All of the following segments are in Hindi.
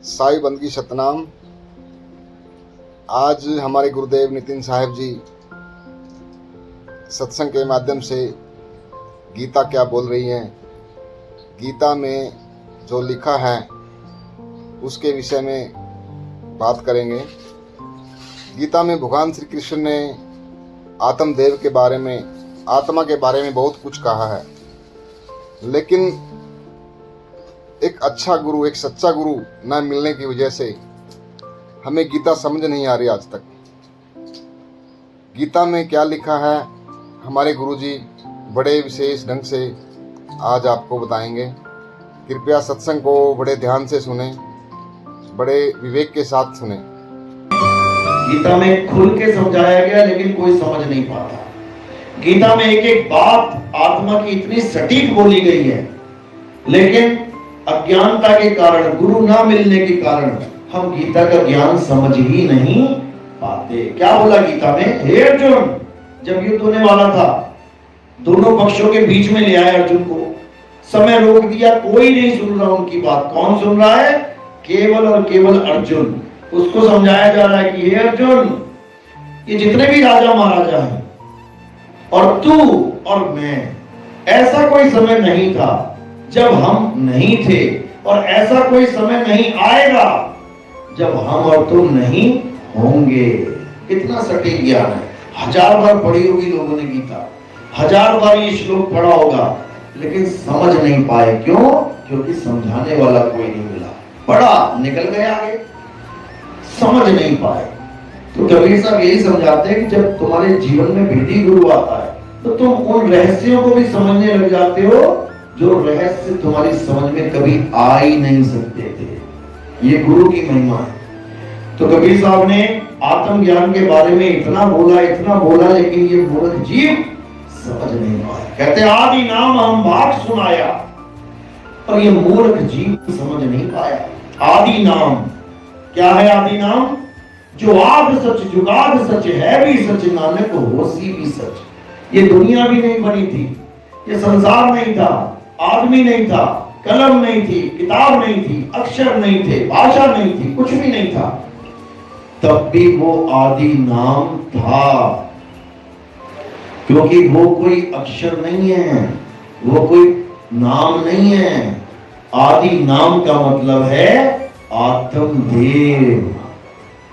साई बंदगी सतनाम। आज हमारे गुरुदेव नितिन साहब जी सत्संग के माध्यम से गीता क्या बोल रही है, गीता में जो लिखा है उसके विषय में बात करेंगे। गीता में भगवान श्री कृष्ण ने आत्मदेव के बारे में, आत्मा के बारे में बहुत कुछ कहा है, लेकिन एक अच्छा गुरु, एक सच्चा गुरु न मिलने की वजह से हमें गीता समझ नहीं आ रही आज तक। गीता में क्या लिखा है हमारे गुरुजी बड़े विशेष ढंग से आज आपको बताएंगे। कृपया सत्संग को बड़े ध्यान से सुने, बड़े विवेक के साथ सुने। गीता में खुल के समझाया गया लेकिन कोई समझ नहीं पाता। गीता में एक एक बात आत्मा की इतनी सटीक बोली गई है, लेकिन अज्ञानता के कारण, गुरु ना मिलने के कारण हम गीता का ज्ञान समझ ही नहीं पाते। क्या बोला गीता में? हे अर्जुन, जब युद्ध होने वाला था, दोनों पक्षों के बीच में ले आए अर्जुन को, समय रोक दिया, कोई नहीं सुन रहा उनकी बात। कौन सुन रहा है? केवल और केवल अर्जुन। उसको समझाया जा रहा है कि हे अर्जुन, ये जितने भी राजा महाराजा हैं और तू और मैं, ऐसा कोई समय नहीं था जब हम नहीं थे, और ऐसा कोई समय नहीं आएगा जब हम और तुम नहीं होंगे। कितना सटीक ज्ञान है। 1000 बार पढ़ी होगी लोगों ने गीता, 1000 बार ये श्लोक पढ़ा होगा, लेकिन समझ नहीं पाए। क्यों? क्योंकि समझाने वाला कोई नहीं मिला। पढ़ा, निकल गए आगे, समझ नहीं पाए। तो कबीर साहब यही समझाते हैं कि जब तुम्हारे जीवन में भेदी गुरु आता है तो तुम उन रहस्यों को भी समझने लग जाते हो जो रहस्य तुम्हारी समझ में कभी आ ही नहीं सकते थे। ये गुरु की महिमा है। तो कबीर साहब ने आत्मज्ञान के बारे में इतना बोला, लेकिन ये मूर्ख जीव समझ नहीं पाया। कहते आदि नाम हम भाग सुनाया, और ये मूर्ख जीव समझ नहीं पाया। आदि नाम क्या है? आदि नाम जो आद सच, जुगाद सच, है भी सच, नानक होसी भी सच। ये दुनिया भी नहीं बनी थी, ये संसार नहीं था, आदमी नहीं था, कलम नहीं थी, किताब नहीं थी, अक्षर नहीं थे, भाषा नहीं थी, कुछ भी नहीं था, तब भी वो आदि नाम था। क्योंकि वो कोई अक्षर नहीं है, वो कोई नाम नहीं है। आदि नाम का मतलब है आत्मदेव,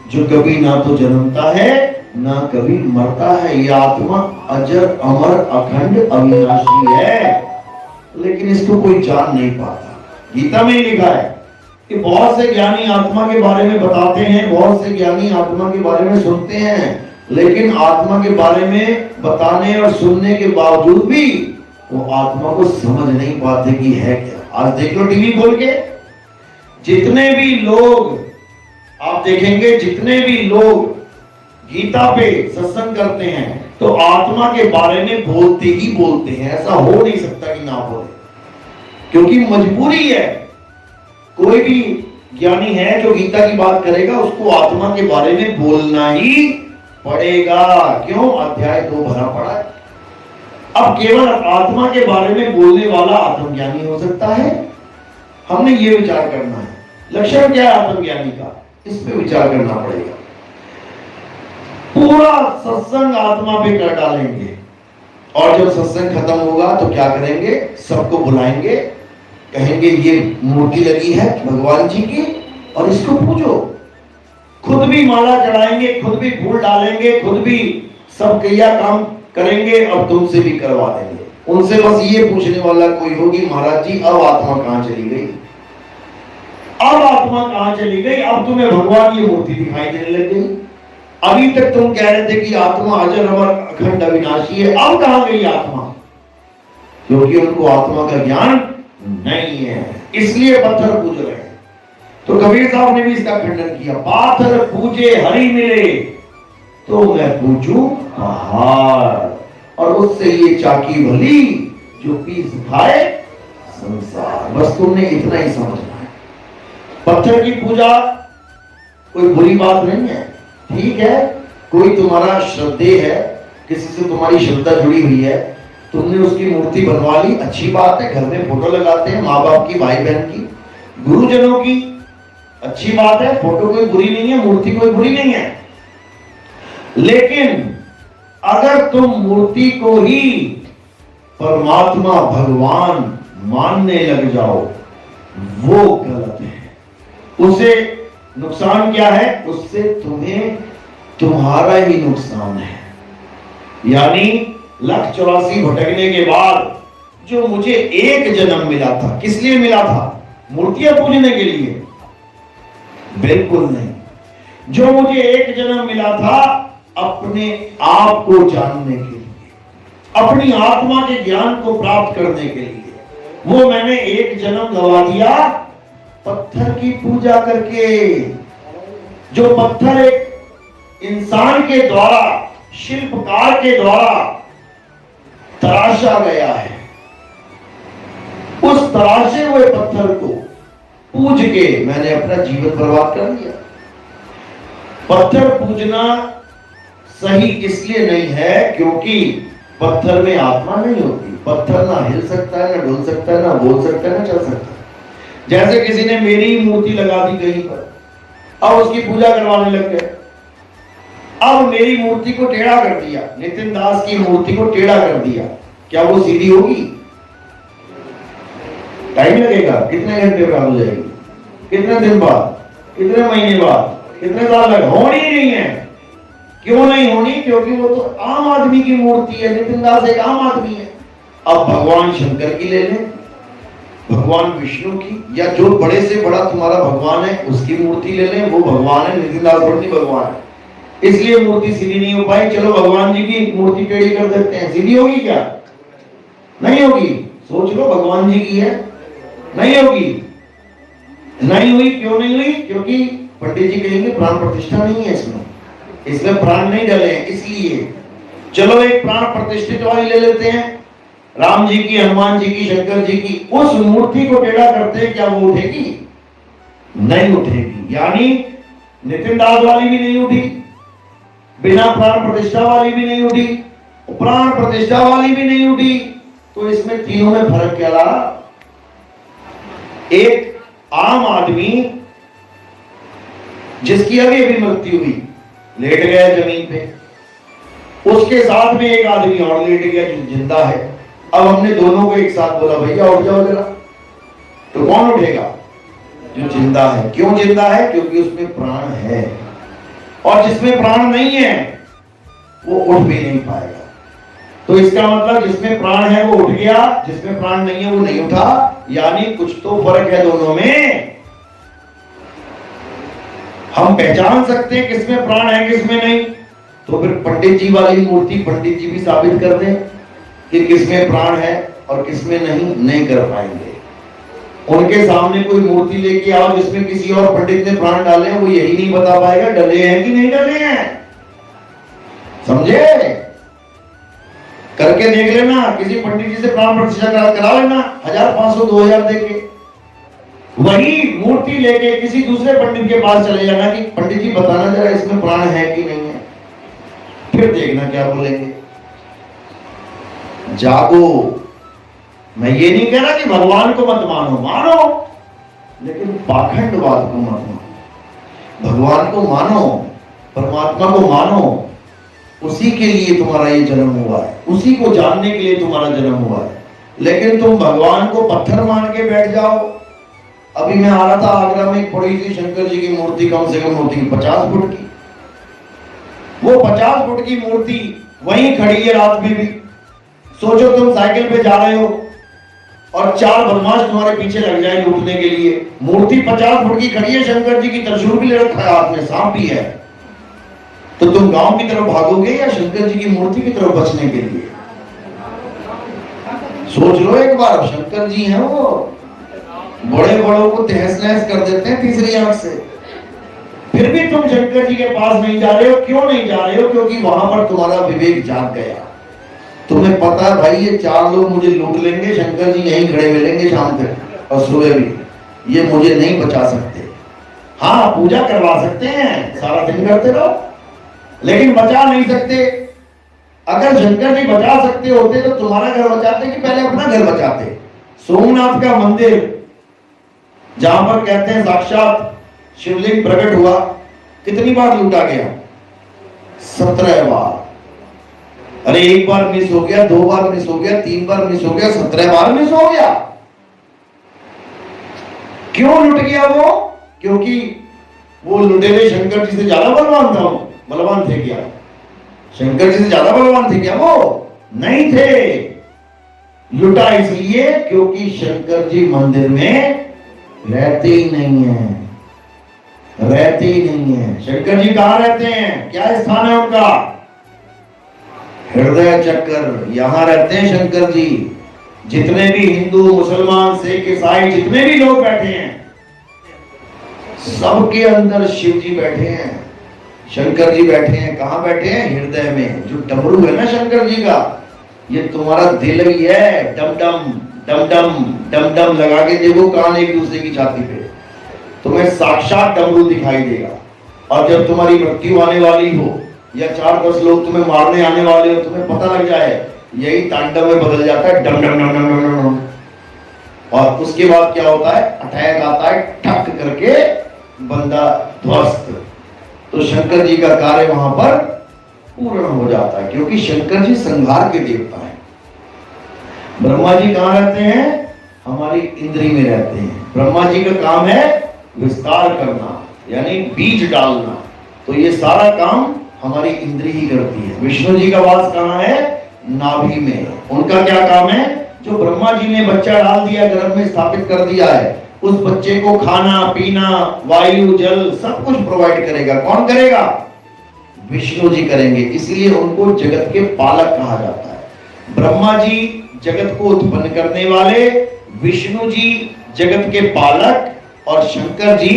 जो कभी ना तो जन्मता है ना कभी मरता है। ये आत्मा अजर अमर अखंड अविनाशी है, लेकिन इसको कोई जान नहीं पाता। गीता में ही लिखा है कि बहुत से ज्ञानी आत्मा के बारे में बताते हैं, बहुत से ज्ञानी आत्मा के बारे में सुनते हैं, लेकिन आत्मा के बारे में बताने और सुनने के बावजूद भी वो आत्मा को समझ नहीं पाते कि है क्या। आज देख लो टीवी खोल के, जितने भी लोग आप देखेंगे, जितने भी लोग गीता पे सत्संग करते हैं तो आत्मा के बारे में बोलते ही बोलते हैं। ऐसा हो नहीं सकता कि ना बोले, क्योंकि मजबूरी है। कोई भी ज्ञानी है जो गीता की बात करेगा, उसको आत्मा के बारे में बोलना ही पड़ेगा। क्यों? अध्याय 2 भरा पड़ा है। अब केवल आत्मा के बारे में बोलने वाला आत्मज्ञानी हो सकता है। हमने ये विचार करना है, लक्षण क्या है आत्मज्ञानी का, इस पे विचार करना पड़ेगा। पूरा सत्संग आत्मा पे कर डालेंगे, और जब सत्संग खत्म होगा तो क्या करेंगे? सबको बुलाएंगे, कहेंगे ये मूर्ति लगी है भगवान जी की और इसको पूजो। खुद भी माला चढ़ाएंगे, खुद भी फूल डालेंगे, खुद भी सब क्रिया काम करेंगे और तुमसे भी करवा देंगे। उनसे बस ये पूछने वाला कोई होगी, महाराज जी अब आत्मा कहां चली गई? अब आत्मा कहां चली गई? अब तुम्हें भगवान की मूर्ति दिखाई देने लग गई। अभी तक तुम कह रहे थे कि आत्मा अजर अमर अखंड अविनाशी है, अब कहां गई आत्मा? क्योंकि उनको आत्मा का ज्ञान नहीं है, इसलिए पत्थर पूज रहे हैं। तो कबीर साहब ने भी इसका खंडन किया। पाथर पूजे हरि मिले तो मैं पूजूं पहाड़, और उससे ये चाकी भली जो पीस खाए संसार। बस तुमने इतना ही समझना है। पत्थर की पूजा कोई बुरी बात नहीं है, ठीक है। कोई तुम्हारा श्रद्धेय है, किसी से तुम्हारी श्रद्धा जुड़ी हुई है, तुमने उसकी मूर्ति बनवा ली, अच्छी बात है। घर में फोटो लगाते हैं माँ बाप की, भाई बहन की, गुरुजनों की, अच्छी बात है, फोटो कोई बुरी नहीं है, मूर्ति कोई बुरी नहीं है। लेकिन अगर तुम मूर्ति को ही परमात्मा भगवान मानने लग जाओ, वो गलत है। उसे नुकसान क्या है? उससे तुम्हें तुम्हारा ही नुकसान है। यानी 1,84 भटकने के बाद जो मुझे एक जन्म मिला था, किस लिए मिला था? मूर्तियां पूजने के लिए? बिल्कुल नहीं। जो मुझे एक जन्म मिला था अपने आप को जानने के लिए, अपनी आत्मा के ज्ञान को प्राप्त करने के लिए, वो मैंने एक जन्म गवा दिया पत्थर की पूजा करके। जो पत्थर एक इंसान के द्वारा, शिल्पकार के द्वारा तराशा गया है, उस तराशे हुए पत्थर को पूज के मैंने अपना जीवन बर्बाद कर दिया। पत्थर पूजना सही इसलिए नहीं है क्योंकि पत्थर में आत्मा नहीं होती। पत्थर ना हिल सकता है, ना डुल सकता है, ना बोल सकता है, ना चल सकता है। जैसे किसी ने मेरी मूर्ति लगा दी कहीं पर, अब उसकी पूजा करवाने लग गए। अब मेरी मूर्ति को टेढ़ा कर दिया, नितिन दास की मूर्ति को टेढ़ा कर दिया, क्या वो सीधी होगी? टाइम लगेगा, कितने घंटे बाद हो जाएगी, कितने दिन बाद, कितने महीने बाद, कितने साल लगे? होनी नहीं है। क्यों नहीं होनी? क्योंकि वो तो आम आदमी की मूर्ति है। नितिन दास एक आम आदमी है। अब भगवान शंकर की ले लें, भगवान विष्णु की, या जो बड़े से बड़ा तुम्हारा भगवान है उसकी मूर्ति ले लें, वो भगवान है। नितिन दास बड़ी भगवान है, इसलिए मूर्ति सीधी नहीं हो पाई। चलो भगवान जी की मूर्ति टेढ़ी कर देते हैं, सीधी होगी क्या? नहीं होगी। सोच लो, भगवान जी की है, नहीं होगी। नहीं हुई। क्यों नहीं हुई? क्योंकि पंडित जी कहेंगे प्राण प्रतिष्ठा नहीं है इसमें प्राण नहीं डले हैं, इसलिए। चलो एक प्राण प्रतिष्ठित वाली ले लेते हैं, राम जी की, हनुमान जी की, शंकर जी की। उस मूर्ति को टेढ़ा करते हैं, क्या वो उठेगी? नहीं उठेगी। यानी नितिन दास वाली भी नहीं उठी, बिना प्राण प्रतिष्ठा वाली भी नहीं उठी, प्राण प्रतिष्ठा वाली भी नहीं उठी। तो इसमें तीनों में फर्क क्या रहा? एक आम आदमी जिसकी अभी अभी मृत्यु हुई, लेट गया जमीन पे, उसके साथ में एक आदमी और लेट गया जो जिंदा है। अब हमने दोनों को एक साथ बोला भैया उठ जाओ जरा, तो कौन उठेगा? जो जिंदा है। क्यों जिंदा है? क्योंकि उसमें प्राण है। और जिसमें प्राण नहीं है वो उठ भी नहीं पाएगा। तो इसका मतलब जिसमें प्राण है वो उठ गया, जिसमें प्राण नहीं है वो नहीं उठा। यानी कुछ तो फर्क है दोनों में। हम पहचान सकते हैं किसमें प्राण है किसमें नहीं। तो फिर पंडित जी वाली मूर्ति पंडित जी भी साबित कर दें कि किसमें प्राण है और किसमें नहीं कर पाएंगे। उनके सामने कोई मूर्ति लेके आओ जिसमें किसी और पंडित ने प्राण डाले हैं, वो यही नहीं बता पाएगा डले हैं कि नहीं डले हैं। समझे? करके देख लेना, किसी पंडित जी से प्राण प्रतिष्ठा करा लेना, 1,000, 500, 2,000 देके। वही मूर्ति लेके किसी दूसरे पंडित के पास चले जाना कि पंडित जी बताना जरा इसमें प्राण है कि नहीं है। फिर देखना क्या बोलेंगे। जागो। मैं ये नहीं कह रहा कि भगवान को मत मानो, लेकिन पाखंडवाद को मत मानो। भगवान को मानो, परमात्मा को मानो। उसी के लिए तुम्हारा ये जन्म हुआ है, उसी को जानने के लिए तुम्हारा जन्म हुआ है। लेकिन तुम भगवान को पत्थर मान के बैठ जाओ। अभी मैं आ रहा था आगरा में, एक बड़ी सी शंकर जी की मूर्ति, कम से कम मूर्ति 50 फुट की। वो 50 फुट की मूर्ति वहीं खड़ी है रात में भी। सोचो तुम साइकिल पे जा रहे हो और 4 बदमाश तुम्हारे पीछे लग जाए लूटने के लिए। मूर्ति 50 फुट की खड़ी है, शंकर जी की त्रिशूल भी ले रखा है हाथ में, सांप भी है। तो तुम गांव की तरफ भागोगे या शंकर जी की मूर्ति की तरफ बचने के लिए? सोच लो एक बार। शंकर जी हैं, वो बड़े बड़ों को तहस नहस कर देते हैं तीसरी आंख से। फिर भी तुम शंकर जी के पास नहीं जा रहे हो। क्यों नहीं जा रहे हो? क्योंकि वहां पर तुम्हारा विवेक जाग गया। तुम्हें पता है भाई ये 4 लोग मुझे लूट लेंगे, शंकर जी यहीं खड़े मिलेंगे शाम तक और सुबह भी, ये मुझे नहीं बचा सकते। हाँ, पूजा करवा सकते हैं, सारा दिन करते रहो, लेकिन बचा नहीं सकते। अगर शंकर जी बचा सकते होते तो तुम्हारा घर बचाते कि पहले अपना घर बचाते? सोमनाथ का मंदिर, जहां पर कहते हैं साक्षात शिवलिंग प्रकट हुआ, कितनी बार लूटा गया? 17 बार। अरे एक बार मिस हो गया, 2 बार मिस हो गया, 3 बार मिस हो गया, 17 बार मिस हो गया। क्यों लुट गया वो? क्योंकि वो लुटे हुए शंकर जी से ज्यादा बलवान था। बलवान थे क्या? शंकर जी से ज्यादा बलवान थे क्या वो? नहीं थे। लुटा इसलिए क्योंकि शंकर जी मंदिर में रहते ही नहीं है, रहते ही नहीं है। शंकर जी कहां रहते हैं? क्या स्थान है उनका? हृदय चक्र, यहां रहते हैं शंकर जी। जितने भी हिंदू, मुसलमान, सिख, ईसाई, जितने भी लोग बैठे हैं, सबके अंदर शिव जी बैठे हैं, शंकर जी बैठे हैं। कहां बैठे हैं? हृदय में। जो डमरू है ना शंकर जी का, ये तुम्हारा दिल ही है। डम डम डम डम डम डम लगा के देखो कान एक दूसरे की छाती पे, तुम्हें साक्षात डमरू दिखाई देगा। और जब तुम्हारी मृत्यु आने वाली हो या 4-10 लोग तुम्हें मारने आने वाले हो, तुम्हें पता लग जाए, यही तांडव में बदल जाता है, डम डम डम डम डम डम। और उसके बाद क्या होता है? अटैक आता है, ठक करके बंदा ध्वस्त। तो शंकर जी का कार्य वहां पर पूर्ण हो जाता है, क्योंकि शंकर जी संहार के देवता हैं। ब्रह्मा जी कहां रहते हैं? हमारी इंद्री में रहते हैं। ब्रह्मा जी का काम है विस्तार करना, यानी बीज डालना। तो ये सारा काम हमारी इंद्री ही करती है। विष्णु जी का वास कहां है? नाभि में। उनका क्या काम है? जो ब्रह्मा जी ने बच्चा डाल दिया, गर्भ में स्थापित कर दिया है, उस बच्चे को खाना पीना, वायु, जल सब कुछ प्रोवाइड करेगा। कौन करेगा? विष्णु जी करेंगे। इसलिए उनको जगत के पालक कहा जाता है। ब्रह्मा जी जगत को उत्पन्न करने वाले, विष्णु जी जगत के पालक, और शंकर जी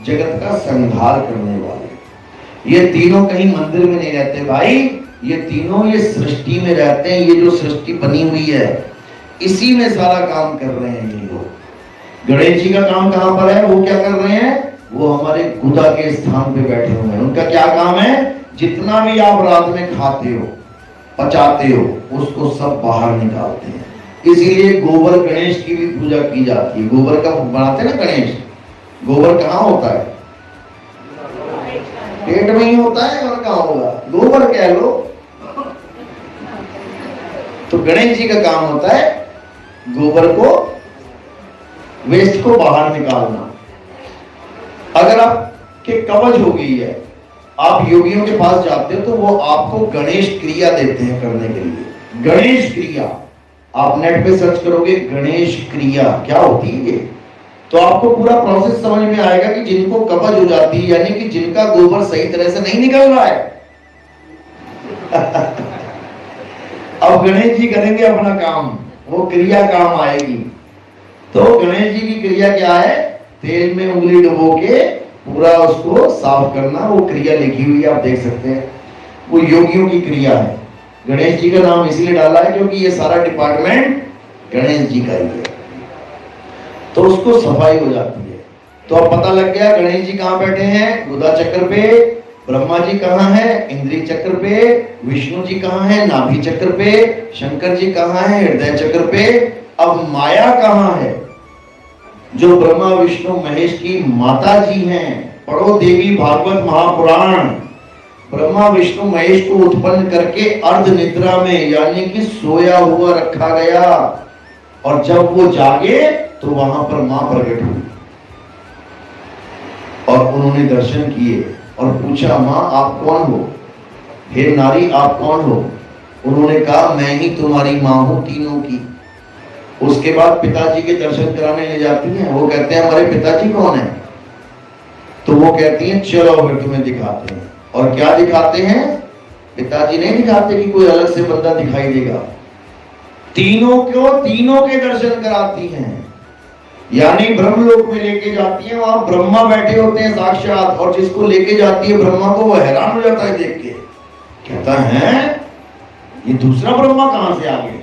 जगत का संहार करने वाले। ये तीनों कहीं मंदिर में नहीं रहते भाई, ये तीनों ये सृष्टि में रहते हैं। ये जो सृष्टि बनी हुई है, इसी में सारा काम कर रहे हैं ये लोग। गणेश जी का काम कहां पर है? वो क्या कर रहे हैं? वो हमारे गुदा के स्थान पे बैठे हुए हैं। उनका क्या काम है? जितना भी आप रात में खाते हो, पचाते हो, उसको सब बाहर निकालते हैं। इसीलिए गोबर गणेश की भी पूजा की जाती है। गोबर का बनाते हैं ना गणेश, गोबर कहाँ होता है? पेट में ही होता है, और कहाँ होगा? गोबर कह लो। तो गणेश जी का काम होता है गोबर को, वेस्ट को बाहर निकालना। अगर आपके कवच हो गई है, आप योगियों के पास जाते हो, तो वो आपको गणेश क्रिया देते हैं करने के लिए। गणेश क्रिया आप नेट पे सर्च करोगे, गणेश क्रिया क्या होती है, तो आपको पूरा प्रोसेस समझ में आएगा कि जिनको कब्ज हो जाती है, यानी कि जिनका गोबर सही तरह से नहीं निकल रहा है अब गणेश जी करेंगे अपना काम, वो क्रिया काम आएगी। तो गणेश जी की क्रिया क्या है? तेल में उंगली डुबो के पूरा उसको साफ करना। वो क्रिया लिखी हुई है, आप देख सकते हैं। वो योगियों की क्रिया है। गणेश जी का नाम इसलिए डाला है क्योंकि ये सारा डिपार्टमेंट गणेश जी का ही है। तो उसको सफाई हो जाती है। तो अब पता लग गया गणेश जी कहाँ बैठे हैं? गुदा चक्र पे। ब्रह्मा जी कहाँ है? इंद्री चक्र पे। विष्णु जी कहाँ है? नाभि चक्र पे। शंकर जी कहाँ है? हृदय चक्र पे। अब माया कहाँ है? जो ब्रह्मा विष्णु महेश की माता जी हैं। पढ़ो देवी भागवत महापुराण। ब्रह्मा विष्णु महेश को उत्पन्न करके अर्ध निद्रा में, यानी कि सोया हुआ रखा गया, और जब वो जागे तो वहां पर मां प्रकट हुई और उन्होंने दर्शन किए और पूछा, मां आप कौन हो? हे नारी आप कौन हो? उन्होंने कहा, मैं ही तुम्हारी मां हूं तीनों की। उसके बाद पिताजी के दर्शन कराने ले जाती हैं। वो कहते हैं, हमारे पिताजी कौन है? तो वो कहती हैं, चलो फिर तुम्हें दिखाते हैं। और क्या दिखाते हैं? पिताजी नहीं दिखाते कि कोई अलग से बंदा दिखाई देगा, तीनों के दर्शन कराती हैं। यानी ब्रह्मलोक में लेके जाती है। वहां ब्रह्मा बैठे होते हैं साक्षात, और जिसको लेके जाती है ब्रह्मा को, वो हैरान हो जाता है देख के, कहता है ये दूसरा ब्रह्मा कहां से आ गया।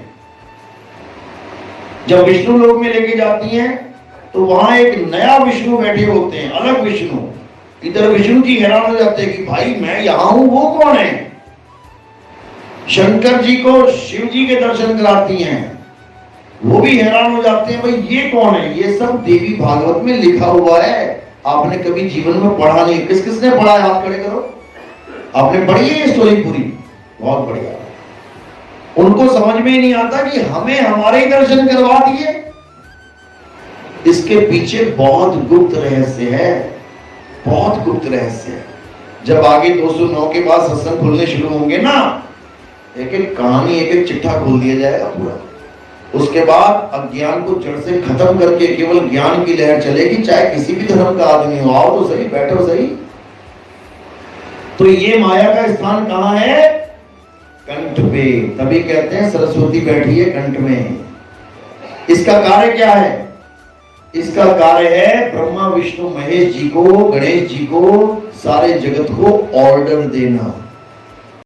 जब विष्णु लोक में लेके जाती हैं तो वहां एक नया विष्णु बैठे होते हैं, अलग विष्णु। इधर विष्णु जी हैरान हो जाते हैं कि भाई मैं यहां हूं, वो कौन है? शंकर जी को शिव जी के दर्शन कराती हैं, वो भी हैरान हो जाते हैं, भाई ये कौन है? ये सब देवी भागवत में लिखा हुआ है, आपने कभी जीवन में पढ़ा नहीं। किस किसने पढ़ा है, हाथ खड़े करो। आपने पढ़ी है ये स्टोरी पूरी? बहुत बढ़िया। उनको समझ में ही नहीं आता कि हमें हमारे ही दर्शन करवा दिए। इसके पीछे बहुत गुप्त रहस्य है, बहुत गुप्त रहस्य है। जब आगे 209 के बाद सत्संग खुलने शुरू होंगे ना, एक एक कहानी, एक एक चिट्ठा खोल दिया जाएगा पूरा। उसके बाद अज्ञान को जड़ से खत्म करके केवल ज्ञान की लहर चलेगी, चाहे किसी भी धर्म का आदमी हो। आओ तो सही, बैठो सही। तो ये माया का स्थान कहां है? कंठ पे। तभी कहते हैं सरस्वती बैठी है कंठ में। इसका कार्य क्या है? इसका कार्य है ब्रह्मा विष्णु महेश जी को, गणेश जी को, सारे जगत को ऑर्डर देना।